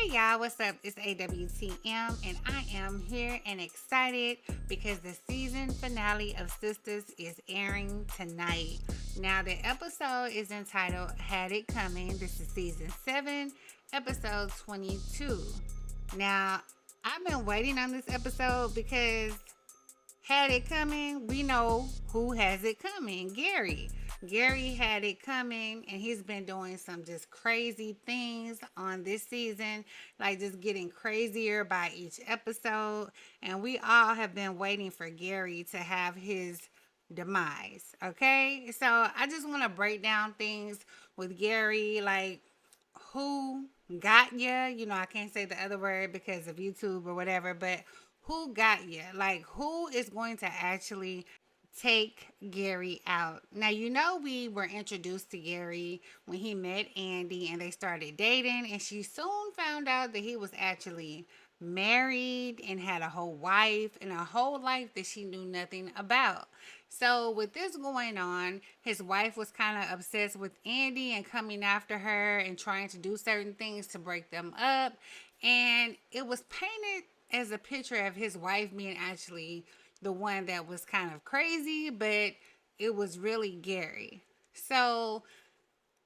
Hey y'all, what's up? It's AWTM, and I am here and excited because the season finale of Sistas is airing tonight. Now, the episode is entitled Had It Coming. This is season 7, episode 22. Now, I've been waiting on this episode because had it coming, we know who has it coming. Gary. Gary had it coming, and he's been doing some just crazy things on this season, like just getting crazier by each episode. And we all have been waiting for Gary to have his demise. Okay, so I just want to break down things with Gary, like who got ya. I can't say the other word because of YouTube or whatever, but who got ya? Like, who is going to actually take Gary out? Now, we were introduced to Gary when he met Andy and they started dating, and she soon found out that he was actually married and had a whole wife and a whole life that she knew nothing about. So, with this going on, his wife was kind of obsessed with Andy and coming after her and trying to do certain things to break them up. And it was painted as a picture of his wife being actually the one that was kind of crazy, but it was really Gary. So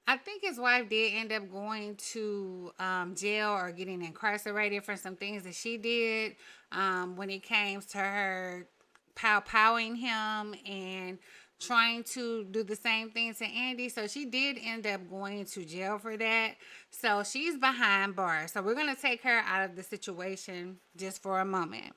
I think his wife did end up going to jail or getting incarcerated for some things that she did when it came to her pow-powing him and trying to do the same thing to Andy. So she did end up going to jail for that. So she's behind bars. So we're going to take her out of the situation just for a moment.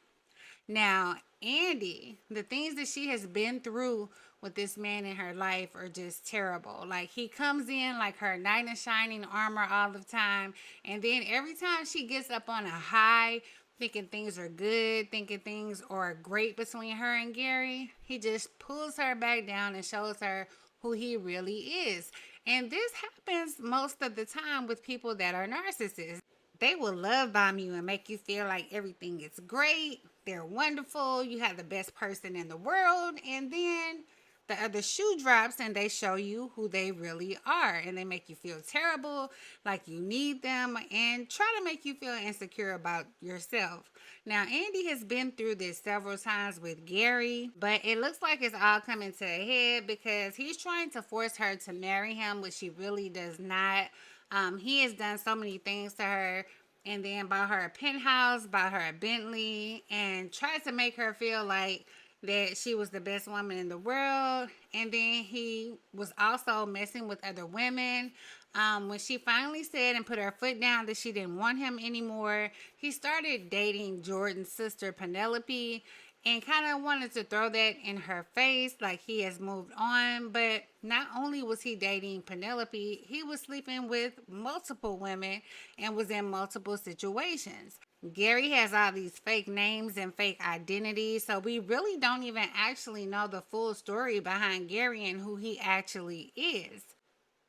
Now, Andy, the things that she has been through with this man in her life are just terrible. Like, he comes in like her knight in shining armor all the time, and then every time she gets up on a high, thinking things are good, thinking things are great between her and Gary, he just pulls her back down and shows her who he really is. And this happens most of the time with people that are narcissists. They will love bomb you and make you feel like everything is great, they're wonderful, you have the best person in the world, and then the other shoe drops and they show you who they really are, and they make you feel terrible, like you need them, and try to make you feel insecure about yourself. Now, Andy has been through this several times with Gary, but it looks like it's all coming to a head because he's trying to force her to marry him, which she really does not. He has done so many things to her, and then bought her a penthouse, bought her a Bentley, and tried to make her feel like that she was the best woman in the world. And then he was also messing with other women. When she finally said and put her foot down that she didn't want him anymore, he started dating Jordan's sister, Penelope, and kind of wanted to throw that in her face like he has moved on. But not only was he dating Penelope, he was sleeping with multiple women and was in multiple situations. Gary has all these fake names and fake identities, so we really don't even actually know the full story behind Gary and who he actually is,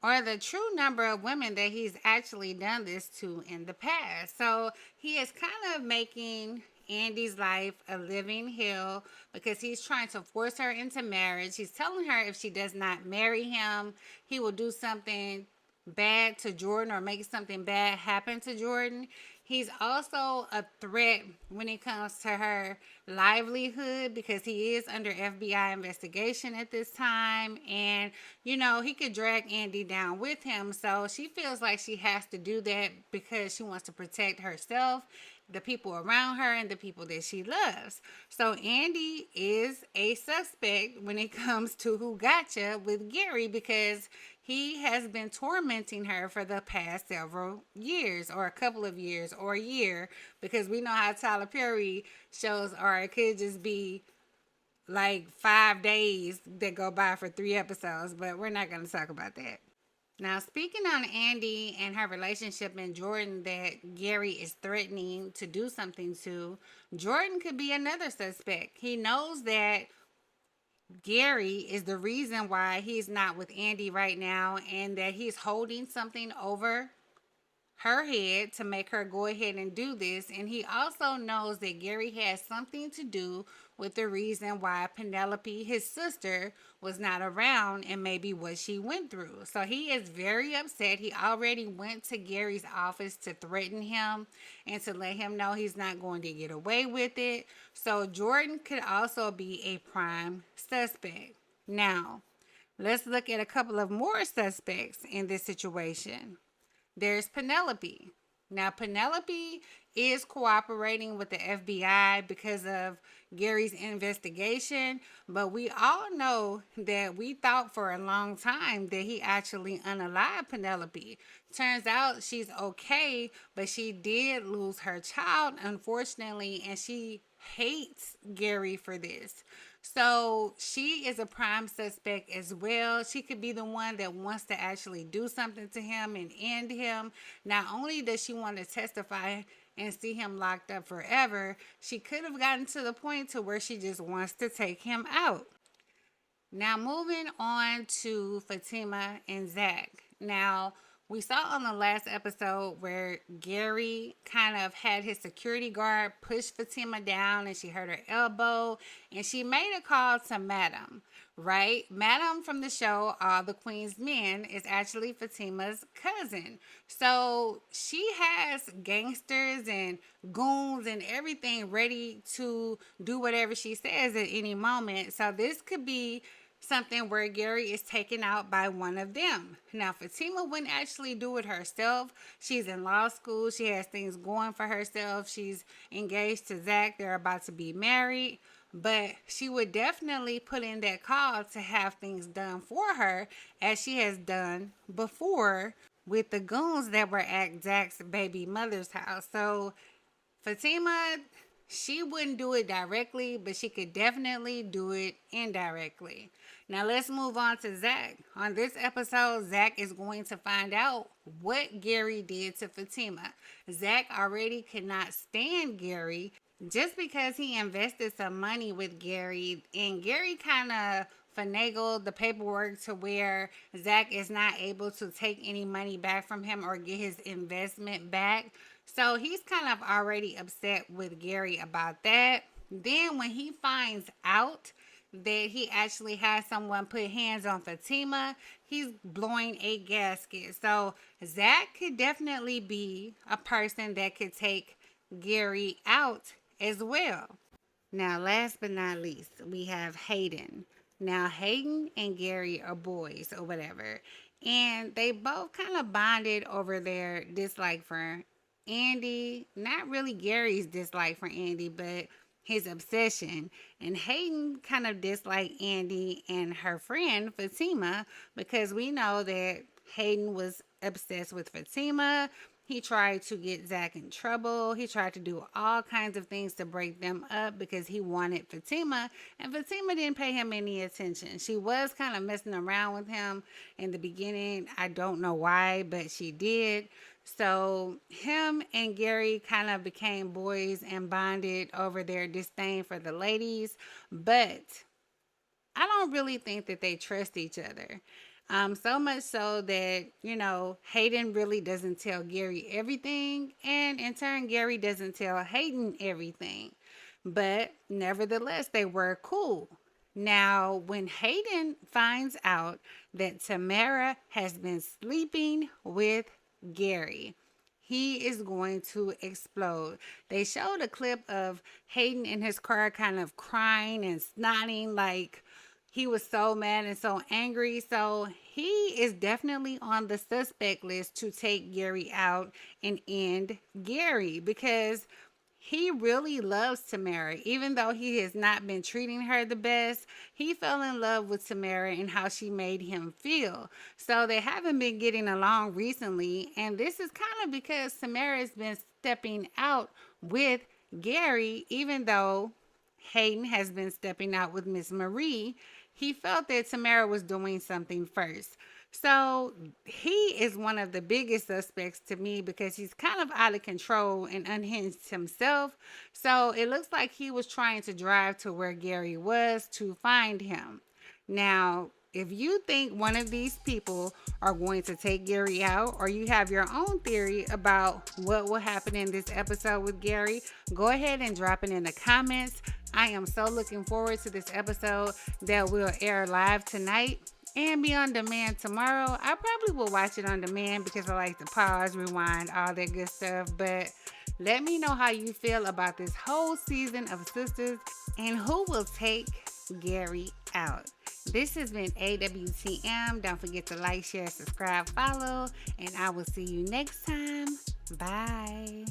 or the true number of women that he's actually done this to in the past. So he is kind of making Andy's life a living hell because he's trying to force her into marriage. He's telling her if she does not marry him, he will do something bad to Jordan or make something bad happen to Jordan. He's also a threat when it comes to her livelihood because he is under FBI investigation at this time. And, he could drag Andy down with him. So she feels like she has to do that because she wants to protect herself, the people around her, and the people that she loves. So Andy is a suspect when it comes to who gotcha with Gary because he has been tormenting her for the past several years, or a couple of years, or a year, because we know how Tyler Perry shows are. It could just be like 5 days that go by for 3 episodes, but we're not going to talk about that. Now, speaking on Andy and her relationship and Jordan that Gary is threatening to do something to, Jordan could be another suspect. He knows that Gary is the reason why he's not with Andy right now and that he's holding something over her head to make her go ahead and do this. And he also knows that Gary has something to do with the reason why Penelope, his sister, was not around and maybe what she went through. So he is very upset. He already went to Gary's office to threaten him and to let him know he's not going to get away with it. So Jordan could also be a prime suspect. Now, let's look at a couple of more suspects in this situation. There's Penelope. Now, Penelope is cooperating with the FBI because of Gary's investigation, but we all know that we thought for a long time that he actually unalived Penelope. Turns out she's okay, but she did lose her child, unfortunately, and she hates Gary for this. So she is a prime suspect as well. She could be the one that wants to actually do something to him and end him. Not only does she want to testify and see him locked up forever, she could have gotten to the point to where she just wants to take him out. Now moving on to Fatima and Zach. Now, we saw on the last episode where Gary kind of had his security guard push Fatima down and she hurt her elbow and she made a call to Madam, right? Madam from the show All the Queen's Men is actually Fatima's cousin. So she has gangsters and goons and everything ready to do whatever she says at any moment. So this could be something where Gary is taken out by one of them. Now, Fatima wouldn't actually do it herself. She's in law school. She has things going for herself. She's engaged to Zach. They're about to be married. But she would definitely put in that call to have things done for her, as she has done before with the goons that were at Zach's baby mother's house. So Fatima, she wouldn't do it directly, but she could definitely do it indirectly. Now let's move on to Zach. On this episode, Zach is going to find out what Gary did to Fatima. Zach already could not stand Gary just because he invested some money with Gary, and Gary kind of finagled the paperwork to where Zach is not able to take any money back from him or get his investment back. So he's kind of already upset with Gary about that. Then when he finds out that he actually had someone put hands on Fatima, he's blowing a gasket. So Zach could definitely be a person that could take Gary out as well. Now, last but not least, we have Hayden. Now, Hayden and Gary are boys or whatever, and they both kind of bonded over their dislike for Andy. Not really Gary's dislike for Andy, but his obsession. And Hayden kind of disliked Andy and her friend Fatima because we know that Hayden was obsessed with Fatima. He tried to get Zach in trouble. He tried to do all kinds of things to break them up because he wanted Fatima, and Fatima didn't pay him any attention. She was kind of messing around with him in the beginning. I don't know why, but she did. So him and Gary kind of became boys and bonded over their disdain for the ladies, but I don't really think that they trust each other. So much so that, Hayden really doesn't tell Gary everything, and in turn, Gary doesn't tell Hayden everything. But nevertheless, they were cool. Now, when Hayden finds out that Tamara has been sleeping with Gary, he is going to explode. They showed a clip of Hayden in his car kind of crying and snotting like he was so mad and so angry. So he is definitely on the suspect list to take Gary out and end Gary because he really loves Tamara. Even though he has not been treating her the best, he fell in love with Tamara and how she made him feel. So they haven't been getting along recently, and this is kind of because Tamara has been stepping out with Gary, even though Hayden has been stepping out with Miss Marie. He felt that Tamara was doing something first. So he is one of the biggest suspects to me because he's kind of out of control and unhinged himself. So it looks like he was trying to drive to where Gary was to find him. Now, If you think one of these people are going to take Gary out, or you have your own theory about what will happen in this episode with Gary, go ahead and drop it in the comments. I am so looking forward to this episode that will air live tonight and be on demand tomorrow. I probably will watch it on demand because I like to pause, rewind, all that good stuff. But let me know how you feel about this whole season of Sistas and who will take Gary out. This has been AWTM. Don't forget to like, share, subscribe, follow, and I will see you next time. Bye.